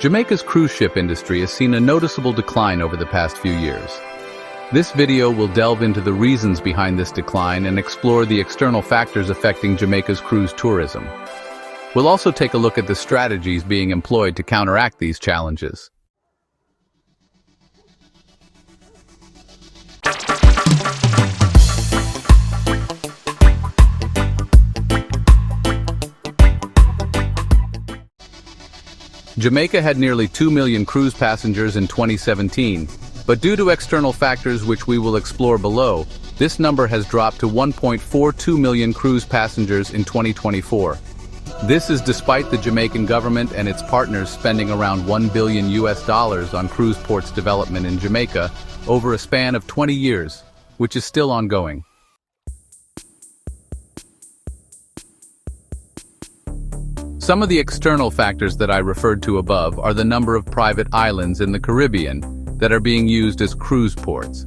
Jamaica's cruise ship industry has seen a noticeable decline over the past few years. This video will delve into the reasons behind this decline and explore the external factors affecting Jamaica's cruise tourism. We'll also take a look at the strategies being employed to counteract these challenges. Jamaica had nearly 2 million cruise passengers in 2017, but due to external factors which we will explore below, this number has dropped to 1.42 million cruise passengers in 2024. This is despite the Jamaican government and its partners spending around $1 billion on cruise ports development in Jamaica over a span of 20 years, which is still ongoing. Some of the external factors that I referred to above are the number of private islands in the Caribbean that are being used as cruise ports.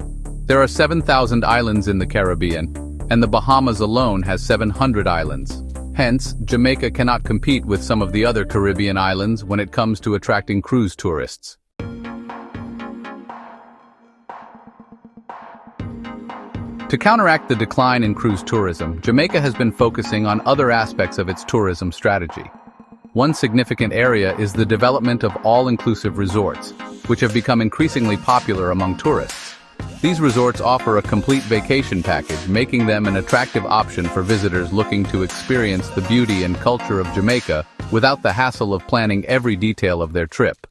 There are 7,000 islands in the Caribbean, and the Bahamas alone has 700 islands. Hence, Jamaica cannot compete with some of the other Caribbean islands when it comes to attracting cruise tourists. To counteract the decline in cruise tourism, Jamaica has been focusing on other aspects of its tourism strategy. One significant area is the development of all-inclusive resorts, which have become increasingly popular among tourists. These resorts offer a complete vacation package, making them an attractive option for visitors looking to experience the beauty and culture of Jamaica without the hassle of planning every detail of their trip.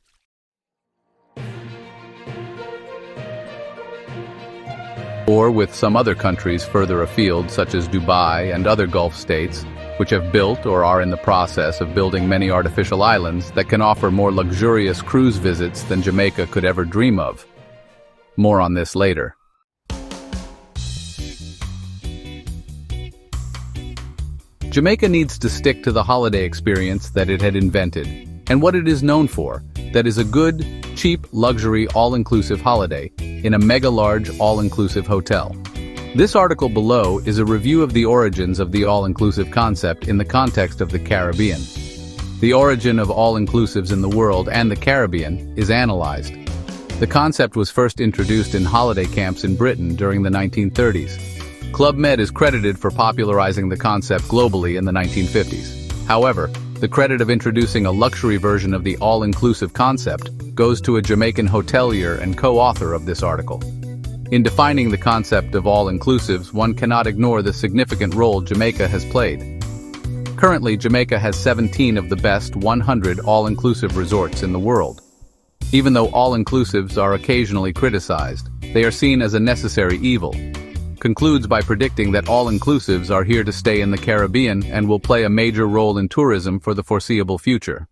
Or with some other countries further afield, such as Dubai and other Gulf states, which have built or are in the process of building many artificial islands that can offer more luxurious cruise visits than Jamaica could ever dream of. More on this later. Jamaica needs to stick to the holiday experience that it had invented, and what it is known for, that is a good, cheap, luxury, all-inclusive holiday in a mega-large, all-inclusive hotel. This article below is a review of the origins of the all-inclusive concept in the context of the Caribbean. The origin of all-inclusives in the world and the Caribbean is analyzed. The concept was first introduced in holiday camps in Britain during the 1930s. Club Med is credited for popularizing the concept globally in the 1950s. However, the credit of introducing a luxury version of the all-inclusive concept goes to a Jamaican hotelier and co-author of this article. In defining the concept of all-inclusives, one cannot ignore the significant role Jamaica has played. Currently, Jamaica has 17 of the best 100 all-inclusive resorts in the world. Even though all-inclusives are occasionally criticized, they are seen as a necessary evil. Concludes by predicting that all-inclusives are here to stay in the Caribbean and will play a major role in tourism for the foreseeable future.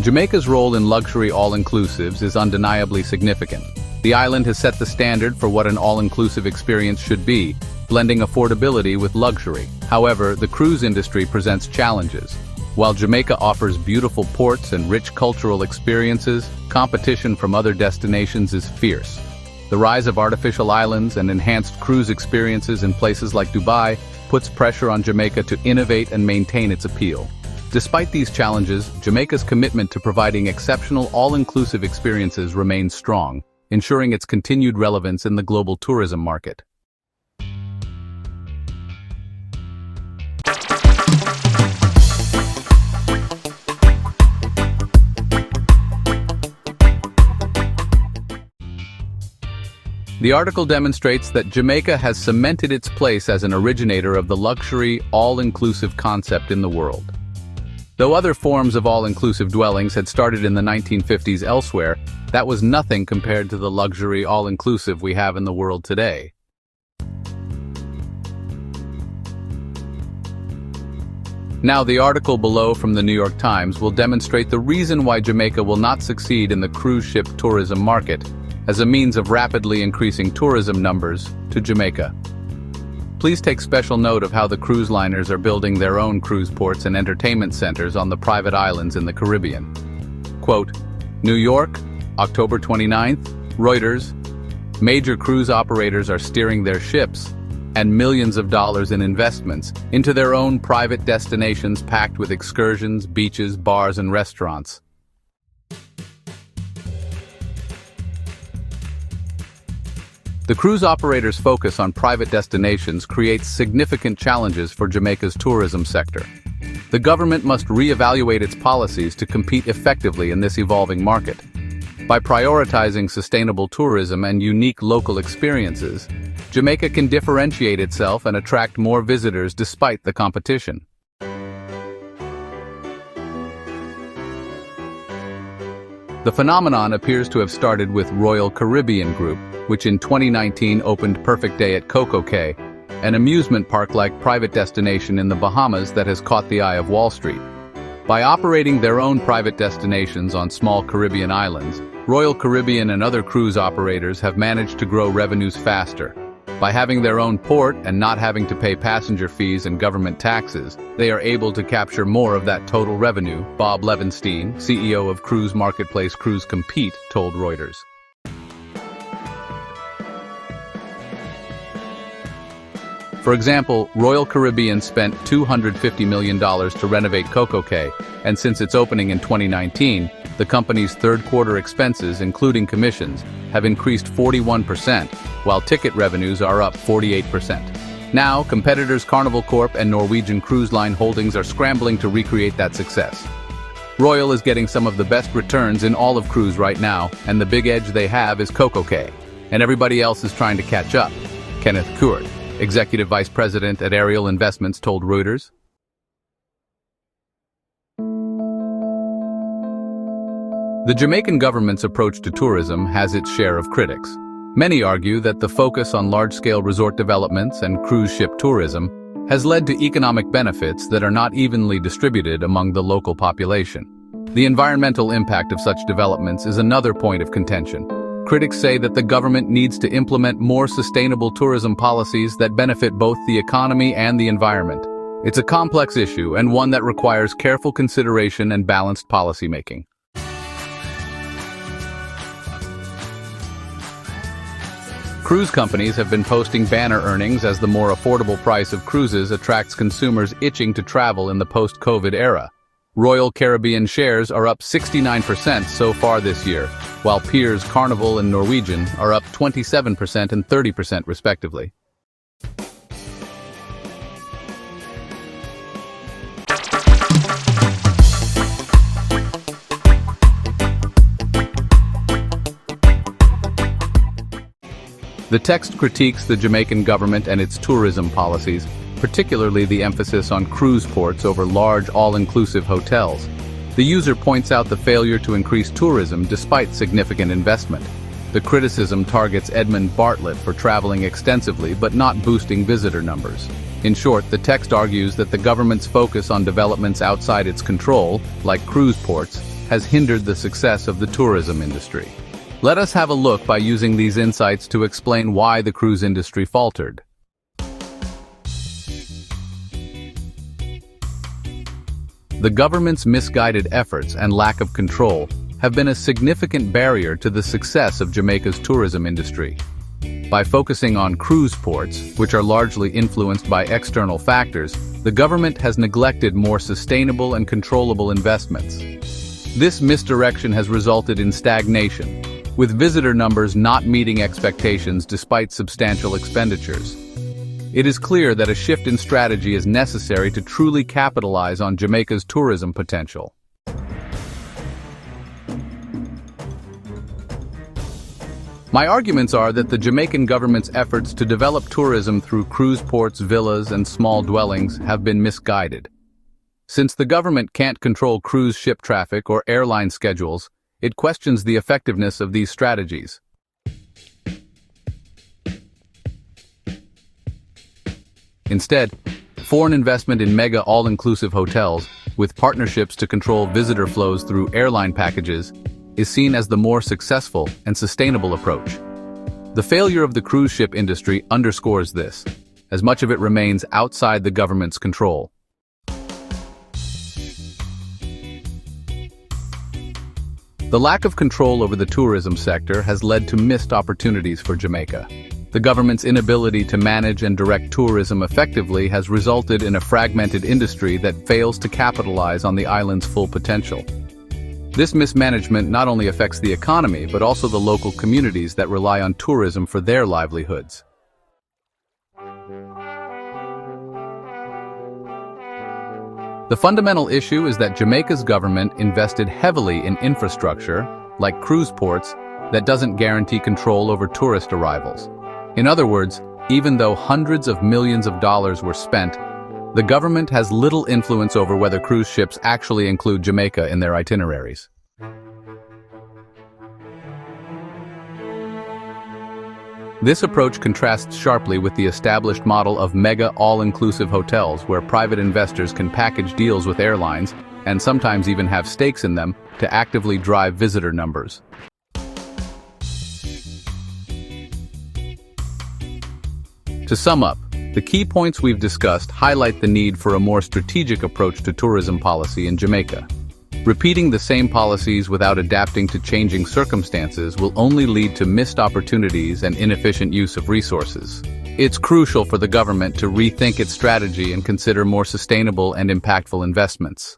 Jamaica's role in luxury all-inclusives is undeniably significant. The island has set the standard for what an all-inclusive experience should be, blending affordability with luxury. However, the cruise industry presents challenges. While Jamaica offers beautiful ports and rich cultural experiences, competition from other destinations is fierce. The rise of artificial islands and enhanced cruise experiences in places like Dubai puts pressure on Jamaica to innovate and maintain its appeal. Despite these challenges, Jamaica's commitment to providing exceptional all-inclusive experiences remains strong, ensuring its continued relevance in the global tourism market. The article demonstrates that Jamaica has cemented its place as an originator of the luxury, all-inclusive concept in the world. Though other forms of all-inclusive dwellings had started in the 1950s elsewhere, that was nothing compared to the luxury all-inclusive we have in the world today. Now, the article below from the New York Times will demonstrate the reason why Jamaica will not succeed in the cruise ship tourism market as a means of rapidly increasing tourism numbers to Jamaica. Please take special note of how the cruise liners are building their own cruise ports and entertainment centers on the private islands in the Caribbean. Quote, New York, October 29th, Reuters, major cruise operators are steering their ships and millions of dollars in investments into their own private destinations packed with excursions, beaches, bars, and restaurants. The cruise operators' focus on private destinations creates significant challenges for Jamaica's tourism sector. The government must re-evaluate its policies to compete effectively in this evolving market. By prioritizing sustainable tourism and unique local experiences, Jamaica can differentiate itself and attract more visitors despite the competition. The phenomenon appears to have started with Royal Caribbean Group, which in 2019 opened Perfect Day at Coco Cay, an amusement park-like private destination in the Bahamas that has caught the eye of Wall Street. By operating their own private destinations on small Caribbean islands, Royal Caribbean and other cruise operators have managed to grow revenues faster. By having their own port and not having to pay passenger fees and government taxes, they are able to capture more of that total revenue, Bob Levenstein, CEO of cruise marketplace Cruise Compete, told Reuters. For example, Royal Caribbean spent $250 million to renovate Coco Cay, and since its opening in 2019, the company's third-quarter expenses, including commissions, have increased 41%, while ticket revenues are up 48%. Now, competitors Carnival Corp and Norwegian Cruise Line Holdings are scrambling to recreate that success. Royal is getting some of the best returns in all of cruise right now, and the big edge they have is Coco Cay, and everybody else is trying to catch up. Kenneth Court, Executive Vice President at Ariel Investments, told Reuters. The Jamaican government's approach to tourism has its share of critics. Many argue that the focus on large-scale resort developments and cruise ship tourism has led to economic benefits that are not evenly distributed among the local population. The environmental impact of such developments is another point of contention. Critics say that the government needs to implement more sustainable tourism policies that benefit both the economy and the environment. It's a complex issue and one that requires careful consideration and balanced policymaking. Cruise companies have been posting banner earnings as the more affordable price of cruises attracts consumers itching to travel in the post-COVID era. Royal Caribbean shares are up 69% so far this year, while peers Carnival and Norwegian are up 27% and 30% respectively. The text critiques the Jamaican government and its tourism policies, particularly the emphasis on cruise ports over large all-inclusive hotels. The user points out the failure to increase tourism despite significant investment. The criticism targets Edmund Bartlett for traveling extensively but not boosting visitor numbers. In short, the text argues that the government's focus on developments outside its control, like cruise ports, has hindered the success of the tourism industry. Let us have a look by using these insights to explain why the cruise industry faltered. The government's misguided efforts and lack of control have been a significant barrier to the success of Jamaica's tourism industry. By focusing on cruise ports, which are largely influenced by external factors, the government has neglected more sustainable and controllable investments. This misdirection has resulted in stagnation, with visitor numbers not meeting expectations despite substantial expenditures. It is clear that a shift in strategy is necessary to truly capitalize on Jamaica's tourism potential. My arguments are that the Jamaican government's efforts to develop tourism through cruise ports, villas, and small dwellings have been misguided. Since the government can't control cruise ship traffic or airline schedules, it questions the effectiveness of these strategies. Instead, foreign investment in mega all-inclusive hotels, with partnerships to control visitor flows through airline packages, is seen as the more successful and sustainable approach. The failure of the cruise ship industry underscores this, as much of it remains outside the government's control. The lack of control over the tourism sector has led to missed opportunities for Jamaica. The government's inability to manage and direct tourism effectively has resulted in a fragmented industry that fails to capitalize on the island's full potential. This mismanagement not only affects the economy but also the local communities that rely on tourism for their livelihoods. The fundamental issue is that Jamaica's government invested heavily in infrastructure, like cruise ports, that doesn't guarantee control over tourist arrivals. In other words, even though hundreds of millions of dollars were spent, the government has little influence over whether cruise ships actually include Jamaica in their itineraries. This approach contrasts sharply with the established model of mega all-inclusive hotels where private investors can package deals with airlines and sometimes even have stakes in them to actively drive visitor numbers. To sum up, the key points we've discussed highlight the need for a more strategic approach to tourism policy in Jamaica. Repeating the same policies without adapting to changing circumstances will only lead to missed opportunities and inefficient use of resources. It's crucial for the government to rethink its strategy and consider more sustainable and impactful investments.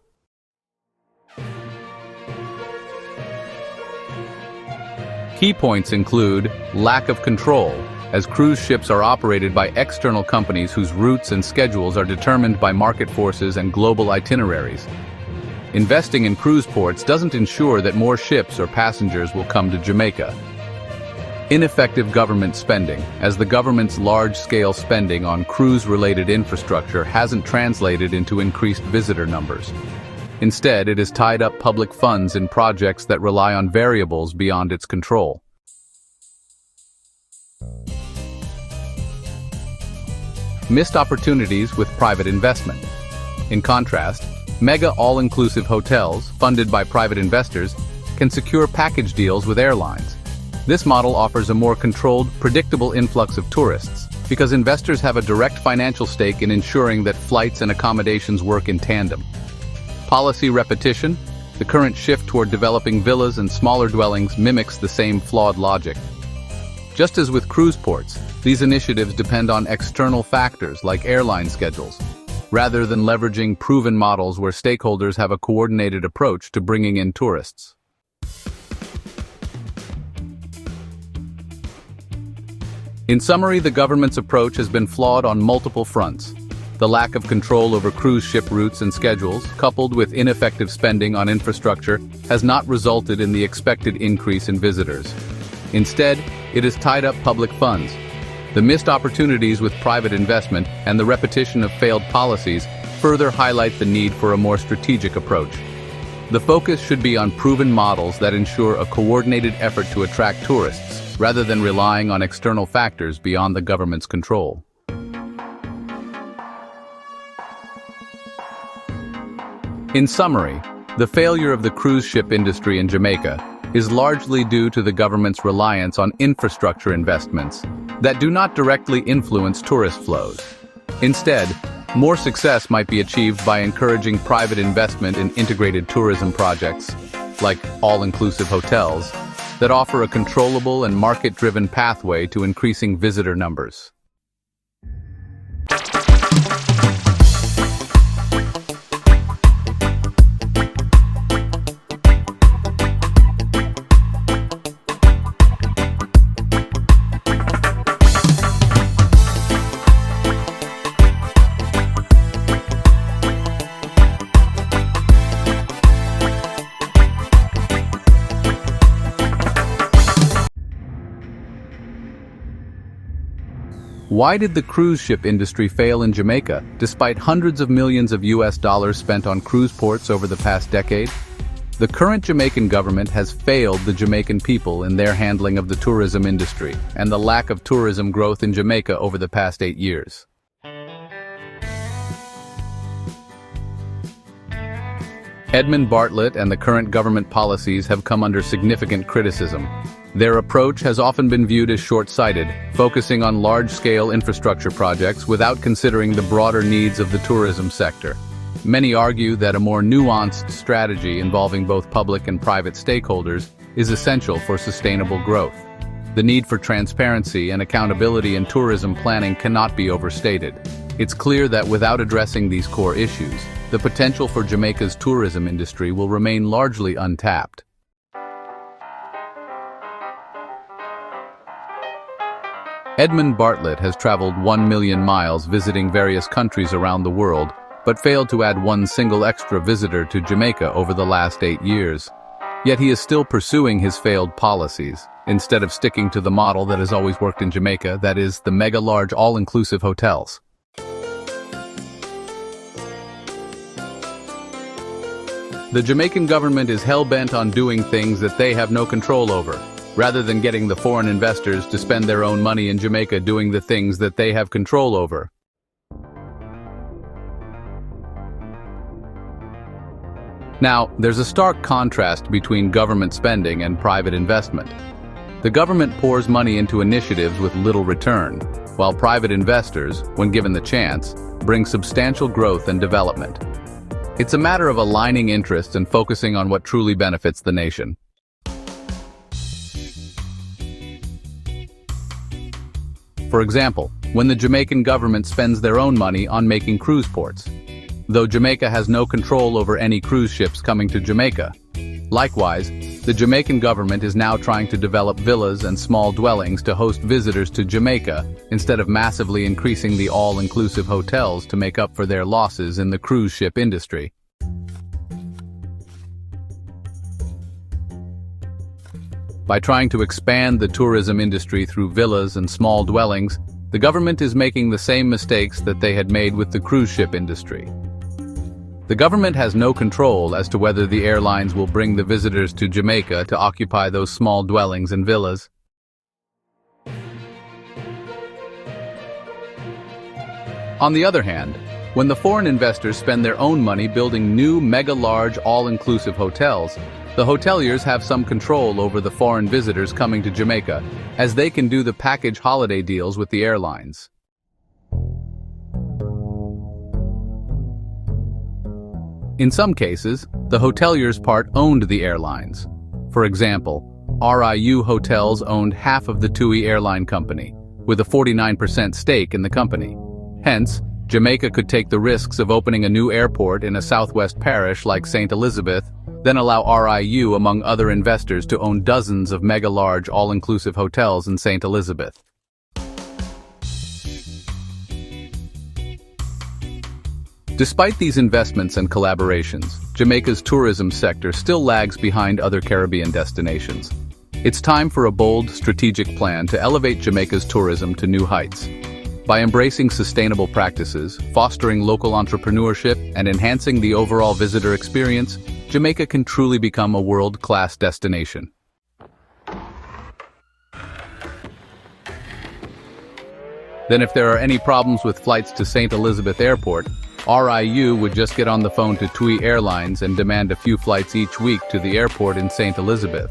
Key points include lack of control, as cruise ships are operated by external companies whose routes and schedules are determined by market forces and global itineraries. Investing in cruise ports doesn't ensure that more ships or passengers will come to Jamaica. Ineffective government spending, as the government's large-scale spending on cruise-related infrastructure hasn't translated into increased visitor numbers. Instead, it has tied up public funds in projects that rely on variables beyond its control. Missed opportunities with private investment. In contrast, mega all-inclusive hotels, funded by private investors, can secure package deals with airlines. This model offers a more controlled, predictable influx of tourists, because investors have a direct financial stake in ensuring that flights and accommodations work in tandem. Policy repetition. The current shift toward developing villas and smaller dwellings mimics the same flawed logic. Just as with cruise ports, these initiatives depend on external factors like airline schedules, rather than leveraging proven models where stakeholders have a coordinated approach to bringing in tourists. In summary, the government's approach has been flawed on multiple fronts. The lack of control over cruise ship routes and schedules, coupled with ineffective spending on infrastructure, has not resulted in the expected increase in visitors. Instead, it has tied up public funds. The missed opportunities with private investment and the repetition of failed policies further highlight the need for a more strategic approach. The focus should be on proven models that ensure a coordinated effort to attract tourists, rather than relying on external factors beyond the government's control. In summary, the failure of the cruise ship industry in Jamaica is largely due to the government's reliance on infrastructure investments that do not directly influence tourist flows. Instead, more success might be achieved by encouraging private investment in integrated tourism projects, like all-inclusive hotels, that offer a controllable and market-driven pathway to increasing visitor numbers. Why did the cruise ship industry fail in Jamaica, despite hundreds of millions of US dollars spent on cruise ports over the past decade? The current Jamaican government has failed the Jamaican people in their handling of the tourism industry and the lack of tourism growth in Jamaica over the past 8 years. Edmund Bartlett and the current government policies have come under significant criticism. Their approach has often been viewed as short-sighted, focusing on large-scale infrastructure projects without considering the broader needs of the tourism sector. Many argue that a more nuanced strategy involving both public and private stakeholders is essential for sustainable growth. The need for transparency and accountability in tourism planning cannot be overstated. It's clear that without addressing these core issues, the potential for Jamaica's tourism industry will remain largely untapped. Edmund Bartlett has traveled 1 million miles visiting various countries around the world, but failed to add one single extra visitor to Jamaica over the last 8 years. Yet he is still pursuing his failed policies, instead of sticking to the model that has always worked in Jamaica, that is, the mega-large all-inclusive hotels. The Jamaican government is hell-bent on doing things that they have no control over, rather than getting the foreign investors to spend their own money in Jamaica doing the things that they have control over. Now, there's a stark contrast between government spending and private investment. The government pours money into initiatives with little return, while private investors, when given the chance, bring substantial growth and development. It's a matter of aligning interests and focusing on what truly benefits the nation. For example, when the Jamaican government spends their own money on making cruise ports, though Jamaica has no control over any cruise ships coming to Jamaica. Likewise, the Jamaican government is now trying to develop villas and small dwellings to host visitors to Jamaica, instead of massively increasing the all-inclusive hotels to make up for their losses in the cruise ship industry. By trying to expand the tourism industry through villas and small dwellings, the government is making the same mistakes that they had made with the cruise ship industry. The government has no control as to whether the airlines will bring the visitors to Jamaica to occupy those small dwellings and villas. On the other hand, when the foreign investors spend their own money building new mega-large all-inclusive hotels, the hoteliers have some control over the foreign visitors coming to Jamaica, as they can do the package holiday deals with the airlines. In some cases, the hoteliers' part owned the airlines. For example, RIU Hotels owned half of the TUI airline company, with a 49% stake in the company. Hence, Jamaica could take the risks of opening a new airport in a southwest parish like St. Elizabeth, then allow RIU among other investors to own dozens of mega-large all-inclusive hotels in St. Elizabeth. Despite these investments and collaborations, Jamaica's tourism sector still lags behind other Caribbean destinations. It's time for a bold, strategic plan to elevate Jamaica's tourism to new heights. By embracing sustainable practices, fostering local entrepreneurship, and enhancing the overall visitor experience, Jamaica can truly become a world-class destination. Then if there are any problems with flights to St. Elizabeth Airport, RIU would just get on the phone to TUI Airlines and demand a few flights each week to the airport in St. Elizabeth.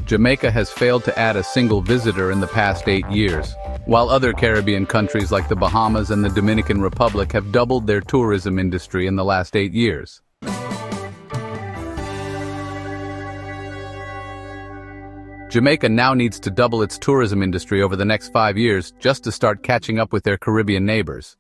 Jamaica has failed to add a single visitor in the past 8 years, while other Caribbean countries like the Bahamas and the Dominican Republic have doubled their tourism industry in the last 8 years. Jamaica now needs to double its tourism industry over the next 5 years just to start catching up with their Caribbean neighbors.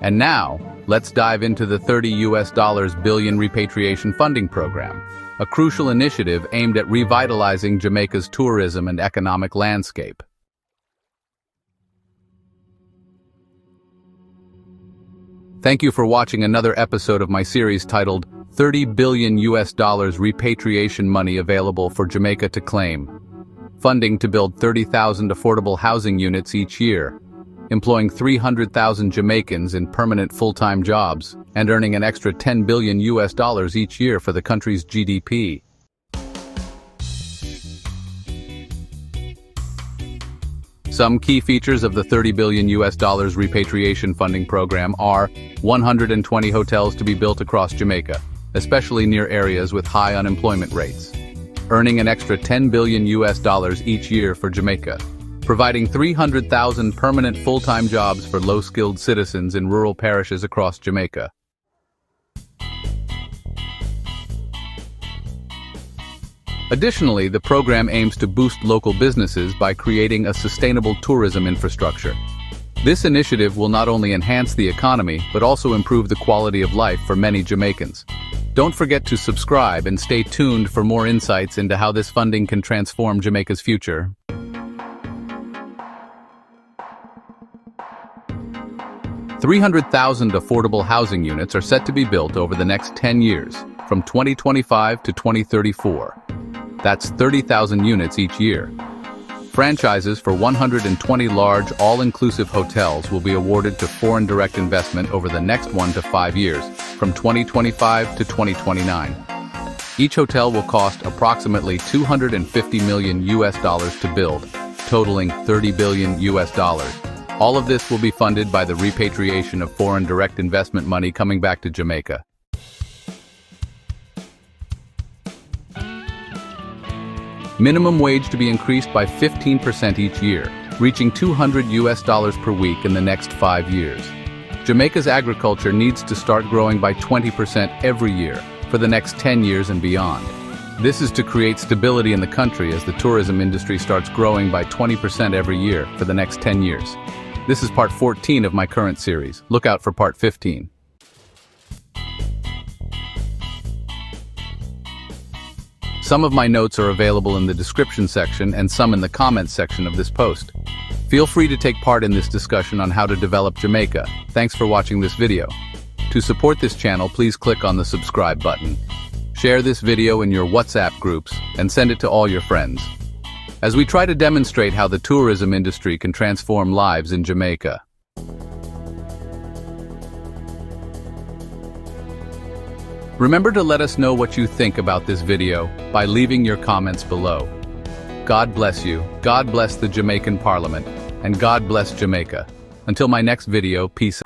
And now, let's dive into the $30 billion Repatriation Funding Program, a crucial initiative aimed at revitalizing Jamaica's tourism and economic landscape. Thank you for watching another episode of my series titled $30 billion repatriation money available for Jamaica to claim. Funding to build 30,000 affordable housing units each year, employing 300,000 Jamaicans in permanent full-time jobs, and earning an extra $10 billion each year for the country's GDP. Some key features of the $30 billion repatriation funding program are 120 hotels to be built across Jamaica, especially near areas with high unemployment rates, earning an extra $10 billion each year for Jamaica. providing 300,000 permanent full-time jobs for low-skilled citizens in rural parishes across Jamaica. Additionally, the program aims to boost local businesses by creating a sustainable tourism infrastructure. This initiative will not only enhance the economy, but also improve the quality of life for many Jamaicans. Don't forget to subscribe and stay tuned for more insights into how this funding can transform Jamaica's future. 300,000 affordable housing units are set to be built over the next 10 years, from 2025 to 2034. That's 30,000 units each year. Franchises for 120 large, all-inclusive hotels will be awarded to foreign direct investment over the next 1 to 5 years, from 2025 to 2029. Each hotel will cost approximately $250 million to build, totaling $30 billion. All of this will be funded by the repatriation of foreign direct investment money coming back to Jamaica. Minimum wage to be increased by 15% each year, reaching $200 per week in the next 5 years. Jamaica's agriculture needs to start growing by 20% every year for the next 10 years and beyond. This is to create stability in the country as the tourism industry starts growing by 20% every year for the next 10 years. This is part 14 of my current series. Look out for part 15. Some of my notes are available in the description section and some in the comments section of this post. Feel free to take part in this discussion on how to develop Jamaica. Thanks for watching this video. To support this channel, please click on the subscribe button. Share this video in your WhatsApp groups and send it to all your friends, as we try to demonstrate how the tourism industry can transform lives in Jamaica. Remember to let us know what you think about this video by leaving your comments below. God bless you, God bless the Jamaican Parliament, and God bless Jamaica. Until my next video, peace.